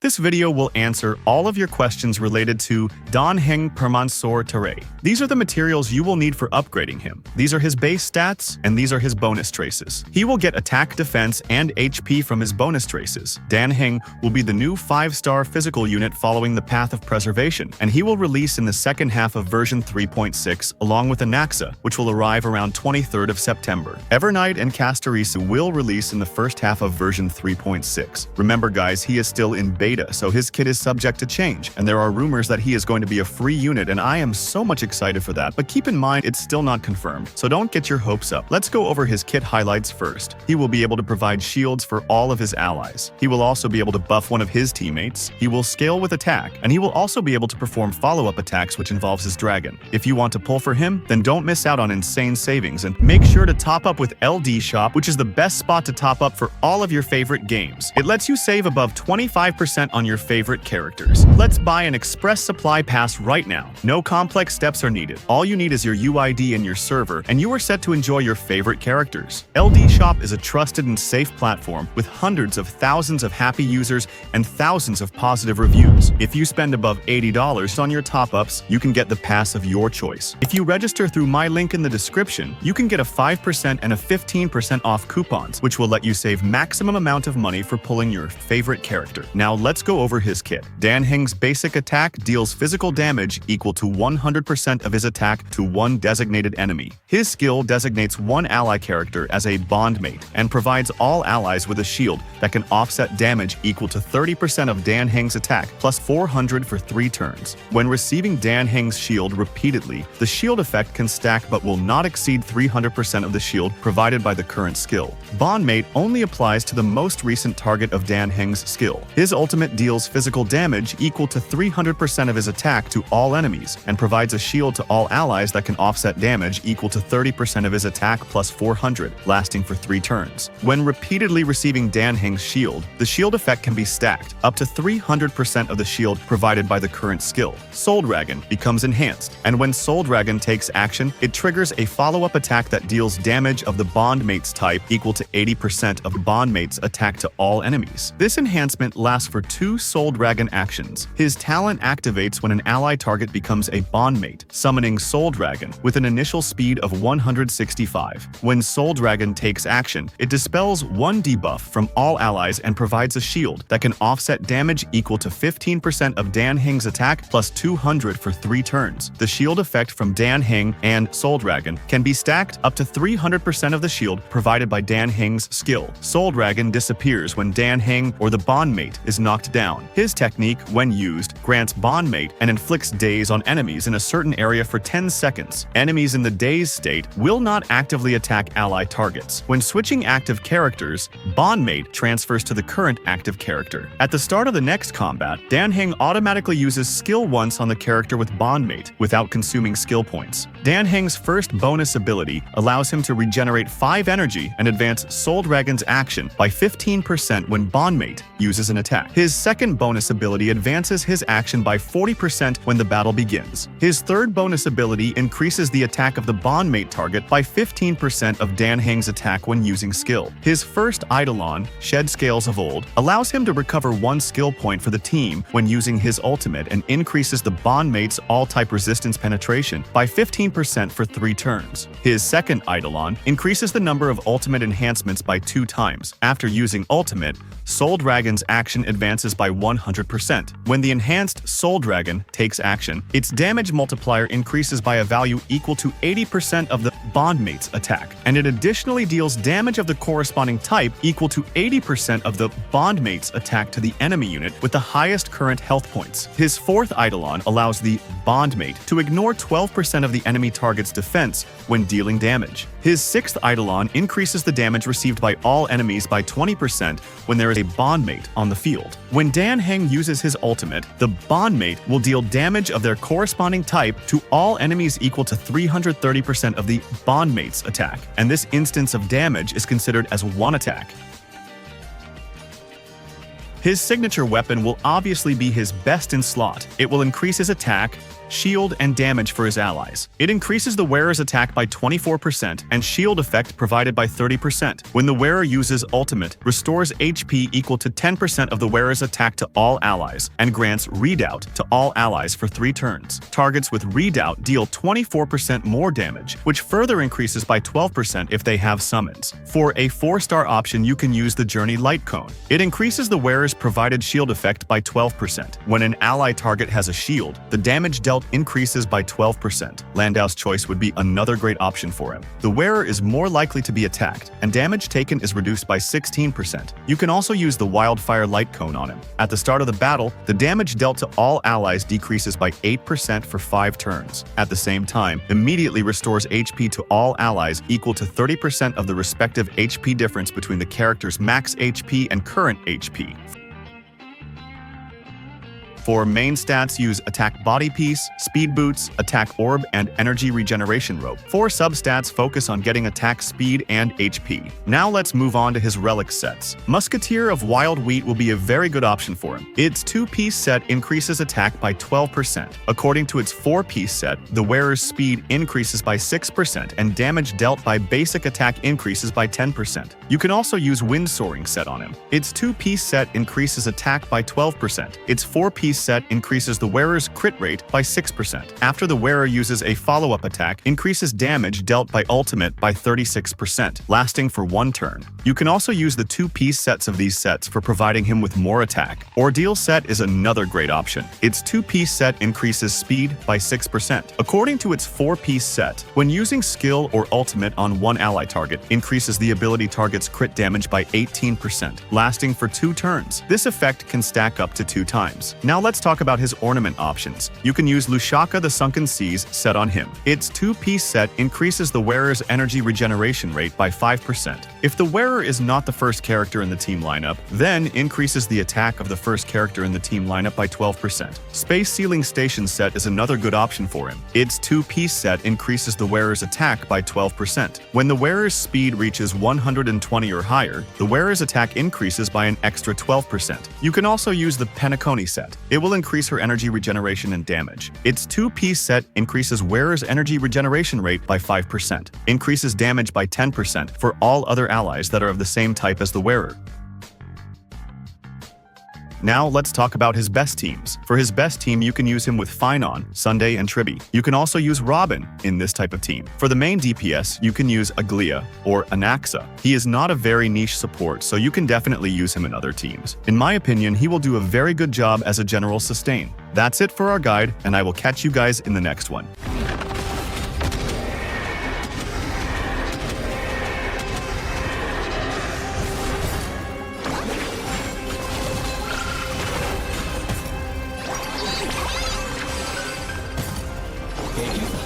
This video will answer all of your questions related to Dan Heng Permansor Terrae. These are the materials you will need for upgrading him. These are his base stats, and these are his bonus traces. He will get attack, defense, and HP from his bonus traces. Dan Heng will be the new 5-star physical unit following the Path of Preservation, and he will release in the second half of version 3.6 along with Anaxa, which will arrive around 23rd of September. Evernight and Castorice will release in the first half of version 3.6. Remember guys, he is still in beta, so his kit is subject to change, and there are rumors that he is going to be a free unit, and I am so much excited for that, but keep in mind it's still not confirmed, so don't get your hopes up. Let's go over his kit highlights first. He will be able to provide shields for all of his allies. He will also be able to buff one of his teammates. He will scale with attack, and he will also be able to perform follow-up attacks which involves his dragon. If you want to pull for him, then don't miss out on insane savings, and make sure to top up with LD Shop, which is the best spot to top up for all of your favorite games. It lets you save above 25% on your favorite characters. Let's buy an express supply pass right now. No complex steps are needed. All you need is your UID and your server, and you are set to enjoy your favorite characters. LD Shop is a trusted and safe platform with hundreds of thousands of happy users and thousands of positive reviews. If you spend above $80 on your top-ups, you can get the pass of your choice. If you register through my link in the description, you can get a 5% and a 15% off coupons, which will let you save maximum amount of money for pulling your favorite character. Now let's go over his kit. Dan Heng's basic attack deals physical damage equal to 100% of his attack to one designated enemy. His skill designates one ally character as a Bondmate and provides all allies with a shield that can offset damage equal to 30% of Dan Heng's attack plus 400 for 3 turns. When receiving Dan Heng's shield repeatedly, the shield effect can stack but will not exceed 300% of the shield provided by the current skill. Bondmate only applies to the most recent target of Dan Heng's skill. His ultimate deals physical damage equal to 300% of his attack to all enemies and provides a shield to all allies that can offset damage equal to 30% of his attack plus 400, lasting for 3 turns. When repeatedly receiving Dan Heng's shield, the shield effect can be stacked up to 300% of the shield provided by the current skill. Souldragon becomes enhanced, and when Souldragon takes action, it triggers a follow-up attack that deals damage of the Bondmate's type equal to 80% of Bondmate's attack to all enemies. This enhancement lasts for 2 Souldragon actions. His talent activates when an ally target becomes a Bondmate, summoning Souldragon with an initial speed of 165. When Souldragon takes action, it dispels 1 debuff from all allies and provides a shield that can offset damage equal to 15% of Dan Heng's attack plus 200 for 3 turns. The shield effect from Dan Heng and Souldragon can be stacked up to 300% of the shield provided by Dan Heng's skill. Souldragon disappears when Dan Heng or the Bondmate is knocked down. His technique, when used, grants Bondmate and inflicts daze on enemies in a certain area for 10 seconds. Enemies in the daze state will not actively attack ally targets. When switching active characters, Bondmate transfers to the current active character. At the start of the next combat, Dan Heng automatically uses skill once on the character with Bondmate without consuming skill points. Dan Heng's first bonus ability allows him to regenerate 5 energy and advance Souldragon's action by 15% when Bondmate uses an attack. His second bonus ability advances his action by 40% when the battle begins. His third bonus ability increases the attack of the Bondmate target by 15% of Dan Heng's attack when using skill. His first Eidolon, Shed Scales of Old, allows him to recover 1 skill point for the team when using his ultimate and increases the Bondmate's all-type resistance penetration by 15% for 3 turns. His second Eidolon increases the number of ultimate enhancements by 2 times. After using ultimate, Souldragon's action advances by 100%. When the enhanced Souldragon takes action, its damage multiplier increases by a value equal to 80% of the Bondmate's attack, and it additionally deals damage of the corresponding type equal to 80% of the Bondmate's attack to the enemy unit with the highest current health points. His fourth Eidolon allows the Bondmate to ignore 12% of the enemy target's defense when dealing damage. His sixth Eidolon increases the damage received by all enemies by 20% when there is a Bondmate on the field. When Dan Heng uses his ultimate, the Bondmate will deal damage of their corresponding type to all enemies equal to 330% of the Bondmate's attack, and this instance of damage is considered as 1 attack. His signature weapon will obviously be his best in slot. It will increase his attack, shield, and damage for his allies. It increases the wearer's attack by 24% and shield effect provided by 30%. When the wearer uses ultimate, restores HP equal to 10% of the wearer's attack to all allies, and grants redoubt to all allies for 3 turns. Targets with redoubt deal 24% more damage, which further increases by 12% if they have summons. For a 4-star option, you can use the Journey Lightcone. It increases the wearer's provided shield effect by 12%. When an ally target has a shield, the damage dealt increases by 12%. Landau's Choice would be another great option for him. The wearer is more likely to be attacked, and damage taken is reduced by 16%. You can also use the Wildfire Lightcone on him. At the start of the battle, the damage dealt to all allies decreases by 8% for 5 turns. At the same time, immediately restores HP to all allies equal to 30% of the respective HP difference between the character's max HP and current HP. For main stats, use Attack Body Piece, Speed Boots, Attack Orb, and Energy Regeneration Rope. For substats, focus on getting attack speed and HP. Now let's move on to his relic sets. Musketeer of Wild Wheat will be a very good option for him. Its 2-piece set increases attack by 12%. According to its 4-piece set, the wearer's speed increases by 6% and damage dealt by basic attack increases by 10%. You can also use Wind Soaring set on him. Its 2-piece set increases attack by 12%. Its 4-piece set increases the wearer's crit rate by 6%. After the wearer uses a follow-up attack, increases damage dealt by ultimate by 36%, lasting for 1 turn. You can also use the 2-piece sets of these sets for providing him with more attack. Ordeal set is another great option. Its 2-piece set increases speed by 6%. According to its 4-piece set, when using skill or ultimate on one ally target, increases the ability target's crit damage by 18%, lasting for 2 turns. This effect can stack up to 2 times. Now let's talk about his ornament options. You can use Lushaka the Sunken Seas set on him. Its 2-piece set increases the wearer's energy regeneration rate by 5%. If the wearer is not the first character in the team lineup, then increases the attack of the first character in the team lineup by 12%. Space Sealing Station set is another good option for him. Its 2-piece set increases the wearer's attack by 12%. When the wearer's speed reaches 120 or higher, the wearer's attack increases by an extra 12%. You can also use the Penacony set. It will increase her energy regeneration and damage. Its 2-piece set increases wearer's energy regeneration rate by 5%, increases damage by 10% for all other allies that are of the same type as the wearer. Now let's talk about his best teams. For his best team, you can use him with Finon, Sunday, and Tribby. You can also use Robin in this type of team. For the main DPS, you can use Aglia or Anaxa. He is not a very niche support, so you can definitely use him in other teams. In my opinion, he will do a very good job as a general sustain. That's it for our guide, and I will catch you guys in the next one. Thank you.